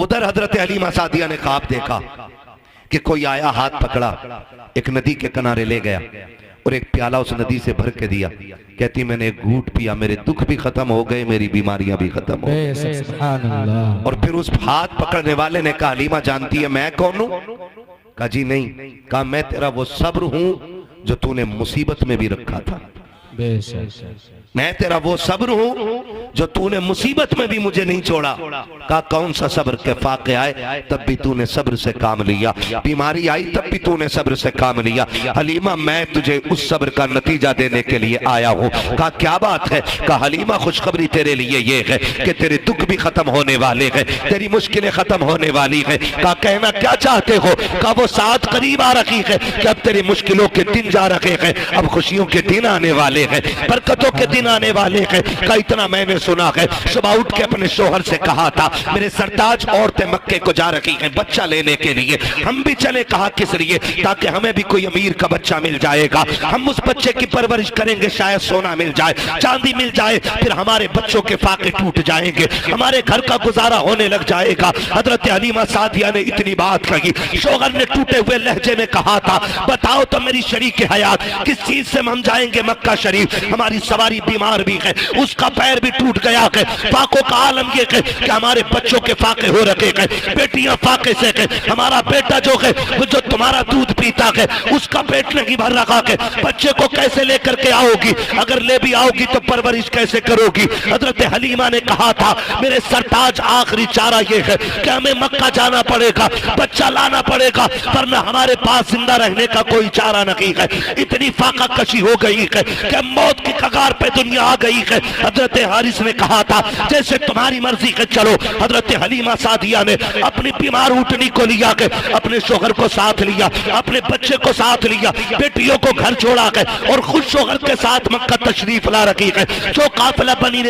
ادھر حضرت حلیمہ سعدیہ نے خواب دیکھا کہ کوئی آیا، ہاتھ پکڑا، ایک ندی کے کنارے لے گیا اور ایک پیالہ اس ندی سے بھر کے دیا. کہتی میں نے ایک گھوٹ پیا، میرے دکھ بھی ختم ہو گئے، میری بیماریاں بھی ختم ہو گئے. سبحان اللہ. اور پھر اس ہاتھ پکڑنے والے نے کہا حلیمہ جانتی ہے میں کون ہوں؟ کہا جی نہیں. کہا میں تیرا وہ صبر ہوں جو تو نے مصیبت میں بھی رکھا تھا. میں تیرا وہ صبر ہوں جو تو نے مصیبت میں بھی مجھے نہیں چھوڑا. کہا کون سا صبر کے فاقے آئے تب بھی تو نے صبر سے کام لیا، بیماری آئی تب بھی تو نے صبر سے کام لیا. حلیمہ میں تجھے اس صبر کا نتیجہ دینے کے لیے آیا ہوں. کہا کیا بات ہے؟ کہا حلیمہ خوشخبری تیرے لیے یہ ہے کہ تیرے دکھ بھی ختم ہونے والے ہیں، تیری مشکلیں ختم ہونے والی ہیں. کہا کہنا کیا چاہتے ہو؟ کہا وہ ساتھ قریب آ رکھی ہے کہ اب تیری مشکلوں کے دن جا رکھے ہیں، اب خوشیوں کے دن آنے والے ہیں، برکتوں کے دن آنے والے ہیں. کہ اتنا میں نے سنا ہے. صبح اٹھ کے اپنے شوہر سے کہا تھا میرے سرتاج عورتیں مکے کو جا رکھی ہیں بچہ لینے کے لیے، ہم بھی چلے. کہا کس لیے؟ تاکہ ہمیں بھی کوئی امیر کا بچہ مل جائے گا، ہم اس بچے کی پرورش کریں گے، شاید سونا مل جائے، چاندی مل جائے، پھر ہمارے بچوں کے فاقے ٹوٹ جائیں گے، ہمارے گھر کا گزارا ہونے لگ جائے گا. حضرت حلیمہ سعدیہ نے اتنی بات کہی. شوہر نے ٹوٹے ہوئے لہجے میں کہا تھا بتاؤ تو میری شریک حیات کس چیز سے ہم جائیں گے مکہ شریف؟ ہماری سواری بیمار بھی ہے، اس کا پیر بھی ٹوٹ گیا ہے، فاقوں کا عالم یہ ہے کہ ہمارے بچوں کے فاقے ہو رکھے ہیں، بیٹیاں فاقے سے ہیں، ہمارا بیٹا جو ہے جو تمہارا دودھ پیتا ہے اس کا پیٹ نہیں بھر رکھا ہے، بچے کو کیسے لے کر کے آؤ گی؟ اگر لے بھی آؤ گی تو پرورش کیسے کرو گی؟ حضرت حلیمہ نے کہا تھا میرے سرتاج آخری چارہ یہ ہے کہ ہمیں مکہ جانا پڑے گا، بچہ لانا پڑے گا، ورنہ ہمارے پاس زندہ رہنے کا کوئی چارہ نہیں ہے. اتنی فاقہ کشی ہو گئی ہے کہ موت کی کگار پہ دنیا آ گئی ہے. حضرت حارث نے کہا تھا جیسے تمہاری مرضی ہے چلو. حضرت حلیمہ سعدیہ نے اپنی بیمار اٹھنی کو لیا کہ اپنے شوہر کو ساتھ لیا، اپنے بچے کو ساتھ لیا، بیٹیوں کو گھر چھوڑا کے اور خود شوہر کے ساتھ مکہ تشریف لا رکھی ہے. جو قافلہ بنی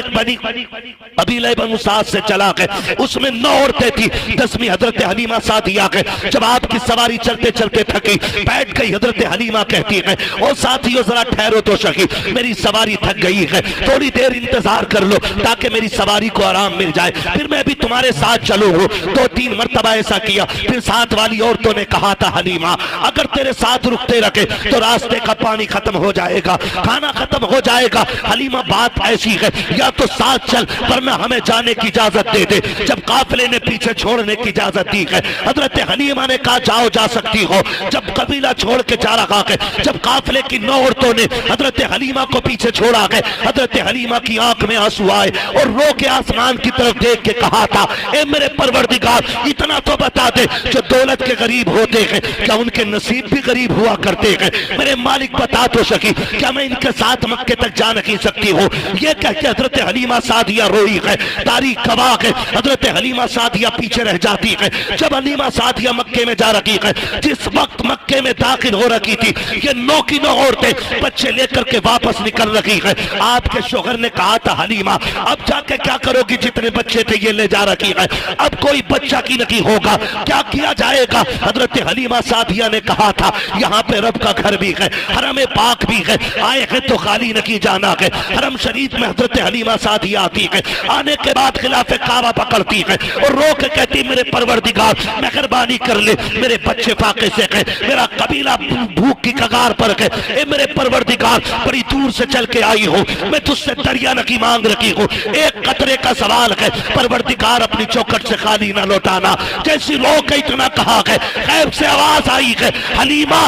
قبیلہ بنو سعد سے چلا کے اس میں 9 عورتیں تھی، 10ویں حضرت حلیمہ سعدیہ کے. جب آپ کی سواری چلتے چلتے تھکی بیٹھ گئی، حضرت حلیمہ کہتی ہے او ساتھیو ذرا ٹھہرو تو شکی، میری سواری تھک گئی ہے، تھوڑی دیر انتظار کر لو تاکہ میری سواری کو آرام مل جائے، پھر میں بھی تمہارے ساتھ چلوں ہوں. 2-3 مرتبہ ایسا کیا. پھر ساتھ والی عورتوں نے کہا تھا حلیمہ اگر تیرے ساتھ رکتے رکھے تو راستے کا پانی ختم ہو جائے گا، کھانا ختم ہو جائے گا. حلیمہ بات ایسی ہے یا تو ساتھ چل ورنہ ہمیں جانے کی اجازت دے دے. جب قافلے نے پیچھے چھوڑنے کی اجازت دی ہے حضرت حلیمہ نے کہا جاؤ جا سکتی ہو. جب قبیلہ چھوڑ کے جا رہا ہے، جب قافلے کی 9 عورتوں نے حضرت حلیمہ کو پیچھے چھوڑا ہے، حضرت حلیمہ کی آنکھ میں آنسو آئے اور رو کے آسمان کی طرف دیکھ کے کہا تھا اے میرے پروردگار اتنا تو بتا دے جو دولت کے غریب ہوتے ہیں کیا ان کے نصیب بھی غریب ہوا کرتے ہیں؟ میرے مالک بتا تو سکی کیا میں ان کے ساتھ مکے تک جا نہیں سکتی ہوں؟ یہ کہہ کے حضرت حلیمہ سعدیہ روئی ہے. تاریخ گواہ ہے حضرت حلیمہ سعدیہ پیچھے رہ جاتی ہے. جب حلیمہ سعدیہ مکے میں جا رکی ہے، جس وقت مکے میں داخل ہو رکی تھی یہ 9 کی 9 عورتیں بچے لے کر کے واپس نکل رکی ہے. آپ کے شوہر نے کہا تھا حلیمہ اب جا کے کیا کرو گی؟ جتنے بچے تھے یہ لے جا رکی ہے، اب کوئی بچہ کی نہیں ہوگا، کیا کیا جائے گا؟ حضرت حلیمہ سعدیہ نے کہا تھا یہاں پہ رب کا گھر بھی ہے، حرم پاک بھی ہے، آئے ہیں تو خالی نہیں جانا ہے. حرم شریف میں حضرت حلیمہ سعدیہ آتی ہے، آنے کے بعد خلاف کعبہ پکڑتی ہے اور رو کے کہتی میرے پروردگار مہربانی کر لے، میرے بچے فاقے سے ہے، میرا قبیلہ بھوک کی کگار پر ہے. اے میرے پروردگار بڑی دور سے چل کے آئی ہوں، میں تجھ سے دریا نکی مانگ رکھی ہوں، ایک قطرے کا سوال ہے، پروردگار اپنی چوکھٹ سے خالی نہ لوٹانا. جیسی رو کے اتنا کہا ہے غیب سے آواز آئی ہے حلیمہ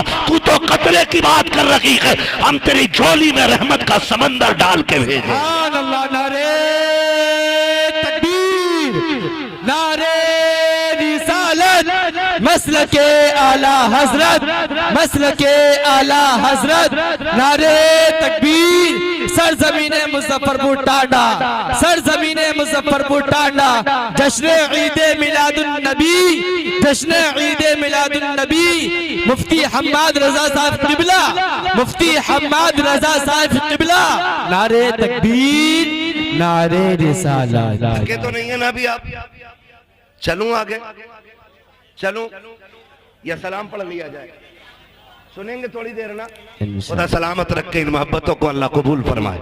تو قطرے کی بات کر رہی ہے، ہم تیری جھولی میں رحمت کا سمندر ڈال کے بھیجیں. سبحان اللہ. نعرہ تکبیر، نعرہ رسالت، مسلک اعلی حضرت، مسلک اعلی حضرت. نعرہ تکبیر. سرزمین مظفرپور ٹانڈا، سرزمین مظفرپور ٹانڈا. جشن عید میلاد النبی، جشن عید میلاد النبی. مفتی حماد رضا صاحب قبلہ، مفتی حماد رضا صاحب قبلہ. نعرہ تکبیر، نعرہ رسالت. کہ تو نہیں ہے نا ابھی آپ چلوں آگے چلوں یا سلام پڑھ لیا جائے؟ سنیں گے تھوڑی دیر نا. خدا سلامت رکھے، ان محبتوں کو اللہ قبول فرمائے،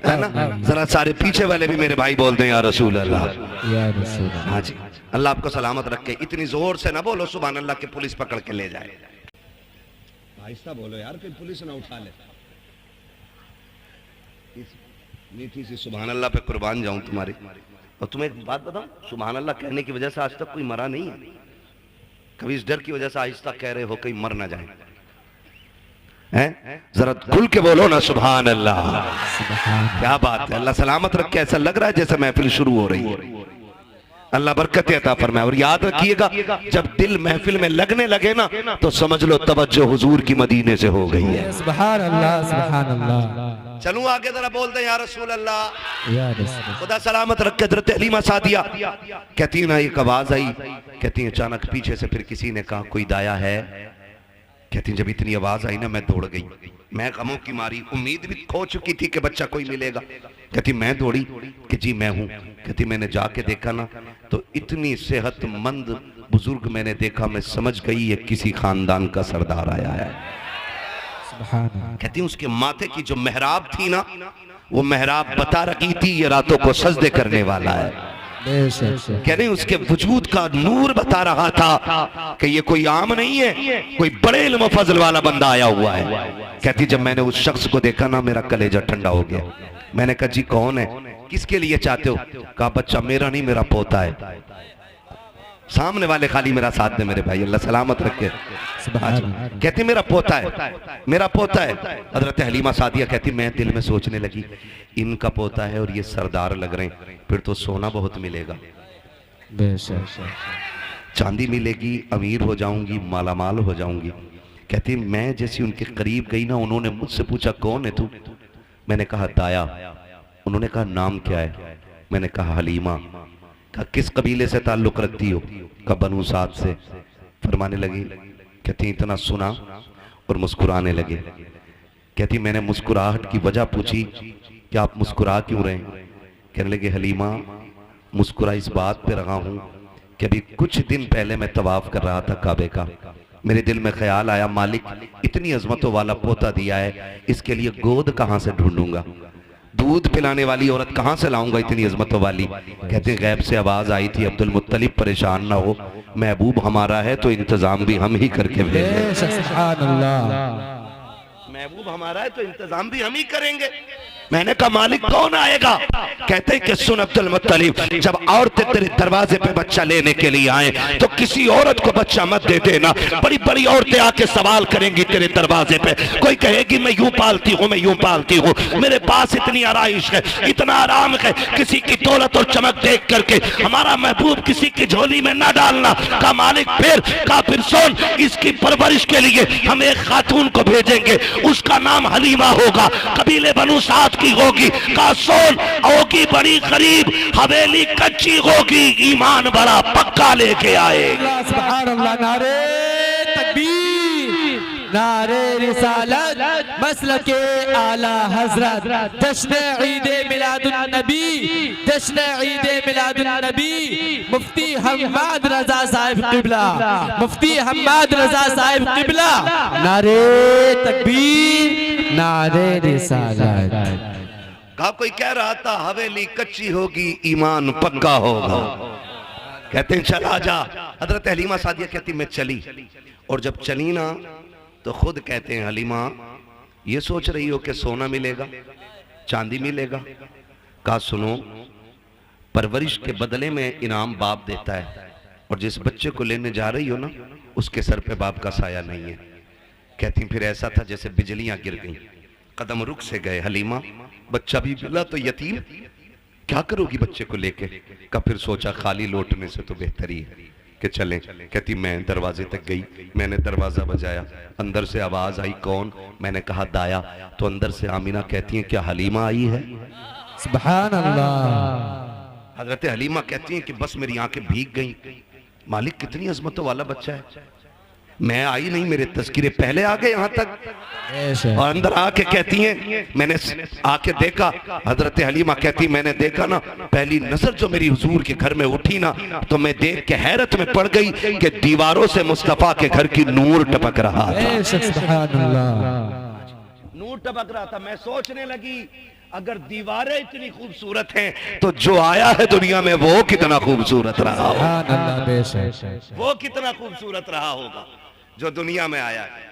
ہے نا. ذرا سارے پیچھے والے بھی میرے بھائی بول دیں یا رسول اللہ. یا رسول اللہ. ہاں جی. اللہ آپ کو سلامت رکھے. اتنی زور سے نہ بولو سبحان اللہ کہ پولیس پکڑ کے لے جائے. آہستہ بولو یار کہ پولیس نہ اٹھا لے. میٹھی سی سبحان اللہ پہ قربان جاؤں تمہاری. اور تمہیں ایک بات بتاؤں, سبحان اللہ کہنے کی وجہ سے آج تک کوئی مرا نہیں ہے. کبھی اس ڈر کی وجہ سے آہستہ کہہ رہے ہو کہیں مر نہ جائیں. ذرا کھل کے بولو نا سبحان اللہ. کیا بات ہے. اللہ سلامت رکھے. ایسا لگ رہا ہے جیسے محفل شروع ہو رہی ہے. اللہ برکت عطا فرمائے. اور یاد رکھیے گا جب دل محفل میں لگنے لگے نا تو سمجھ لو توجہ حضور کی مدینے سے ہو گئی ہے. سبحان اللہ سبحان اللہ. چلوں آگے ذرا بول دیں یا رسول اللہ. خدا سلامت رکھے. حضرت حلیمہ سعدیہ کہتی ہیں نا ایک آواز آئی. کہتی ہیں اچانک پیچھے سے پھر کسی نے کہا کوئی دایا ہے. کہتی ہیں جب اتنی آواز آئی نا میں دوڑ گئی. میں غموں کی ماری امید بھی کھو چکی تھی کہ بچہ کوئی ملے گا. کہتی میں دوڑی کہ جی میں ہوں. کہتی میں نے جا کے دیکھا نا تو اتنی صحت مند بزرگ میں نے دیکھا. میں سمجھ گئی یہ کسی خاندان کا سردار آیا ہے. کہتی ہیں اس کے ماتھے کی جو محراب تھی نا وہ محراب بتا رہی تھی یہ راتوں کو سجدے کرنے والا ہے. کہہ رہے ہیں اس کے وجود کا نور بتا رہا تھا کہ یہ کوئی عام نہیں ہے, کوئی بڑے علم و فضل والا بندہ آیا ہوا ہے. کہتی جب میں نے اس شخص کو دیکھا نا میرا کلیجہ ٹھنڈا ہو گیا. میں نے کہا جی کون ہے, کس کے لیے چاہتے ہو؟ کہا بچہ میرا نہیں میرا پوتا ہے. سامنے والے خالی میرا ساتھ دے میرے بھائی. اللہ سلامت رکھے. کہتی میرا پوتا ہے میرا پوتا ہے. حضرت حلیمہ سعدیہ کہتی میں دل میں سوچنے لگی ان کا پوتا ہے اور یہ سردار لگ رہے ہیں, پھر تو سونا بہت ملے گا, چاندی ملے گی, امیر ہو جاؤں گی, مالا مال ہو جاؤں گی. کہتی میں جیسی ان کے قریب گئی نا انہوں نے مجھ سے پوچھا کون ہے تو؟ میں نے کہا دایا. انہوں نے کہا نام کیا ہے؟ میں نے کہا حلیمہ. کہا کس قبیلے سے تعلق رکھتی ہو؟ کہا بنو سعد سے. فرمانے لگی کہتی اتنا سنا اور مسکرانے لگے. کہتی میں نے مسکراہٹ کی وجہ پوچھی کہ آپ مسکرا کیوں رہے ہیں؟ کہنے لگے حلیمہ مسکرا اس بات پہ رہا ہوں کہ ابھی کچھ دن پہلے میں طواف کر رہا تھا کعبے کا. میرے دل میں خیال آیا مالک اتنی عظمتوں والا پوتا دیا ہے, اس کے لیے گود کہاں سے ڈھونڈوں گا, دودھ پلانے والی عورت کہاں سے لاؤں گا اتنی عظمتوں والی. کہتے ہیں غیب سے آواز آئی تھی عبد المطلب پریشان نہ ہو, محبوب ہمارا ہے تو انتظام بھی ہم ہی کر کے بھیجیں. سبحان اللہ. محبوب ہمارا ہے تو انتظام بھی ہم ہی کریں گے. میں نے کہا مالک کون آئے گا؟ کہتے ہیں کہ سن عبد المطلب جب عورتیں تیرے دروازے پہ بچہ لینے کے لیے آئیں تو کسی عورت کو بچہ مت دے دینا. بڑی بڑی عورتیں آ کے سوال کریں گی تیرے دروازے پہ. کوئی کہے گی میں یوں پالتی ہوں میں یوں پالتی ہوں, میرے پاس اتنی آرائش ہے اتنا آرام ہے, کسی کی دولت اور چمک دیکھ کر کے ہمارا محبوب کسی کی جھولی میں نہ ڈالنا. کہا مالک پھر سن اس کی پرورش کے لیے ہم ایک خاتون کو بھیجیں گے, اس کا نام حلیمہ ہوگا, قبیلے بنو سعد کی ہوگی. کہا سن ہوگی بڑی غریب, حویلی کچی ہوگی, ایمان بڑا پکا لے کے آئے. سبحان اللہ. نعرہ تکبیر, نعرہ رسالت, مسلک اعلی حضرت, جشن عید میلاد النبی, جشن عید میلاد النبی, مفتی حماد رضا صاحب قبلہ, مفتی حماد رضا صاحب قبلہ. نعرہ تکبیر, نعرہ رسالت. کہا کوئی کہہ رہا تھا حویلی کچی ہوگی ایمان پکا ہوگا. کہتے ہیں چلا جا. حضرت حلیمہ سعدیہ کہتی میں چلی, اور جب چلی نا تو خود کہتے ہیں حلیمہ یہ سوچ رہی ہو کہ سونا ملے گا چاندی ملے گا؟ کہا سنو پرورش کے بدلے میں انعام باپ دیتا ہے, اور جس بچے کو لینے جا رہی ہو نا اس کے سر پہ باپ کا سایہ نہیں ہے. کہتی پھر ایسا تھا جیسے بجلیاں گر گئیں, قدم رک سے گئے. حلیمہ بچہ بھی ملا تو یتیم, کیا کرو گی بچے کو لے کے؟ کہا پھر سوچا خالی لوٹنے سے تو بہتری ہے کہ چلیں. کہتی میں دروازے تک گئی, میں نے دروازہ بجایا, اندر سے آواز آئی کون؟ میں نے کہا دایا. تو اندر سے آمینہ کہتی ہیں کیا حلیمہ آئی ہے؟ سبحان اللہ. حضرت حلیمہ کہتی ہیں کہ بس میری آنکھیں بھیگ گئیں, مالک کتنی عظمتوں والا بچہ ہے. میں آئی نہیں, میرے تذکرے پہلے آ گئے یہاں تک. اور اندر آ کے کہتی ہیں میں نے آ کے دیکھا. حضرت حلیمہ کہتی میں نے دیکھا نا, پہلی نظر جو میری حضور کے گھر میں اٹھی نا تو میں دیکھ کے حیرت میں پڑ گئی کہ دیواروں سے مصطفیٰ کے گھر کی نور ٹپک رہا تھا. سبحان اللہ. نور ٹپک رہا تھا. میں سوچنے لگی اگر دیواریں اتنی خوبصورت ہیں تو جو آیا ہے دنیا میں وہ کتنا خوبصورت رہا ہوگا، سبحان اللہ، بے شک وہ کتنا خوبصورت رہا ہوگا جو دنیا میں آیا ہے۔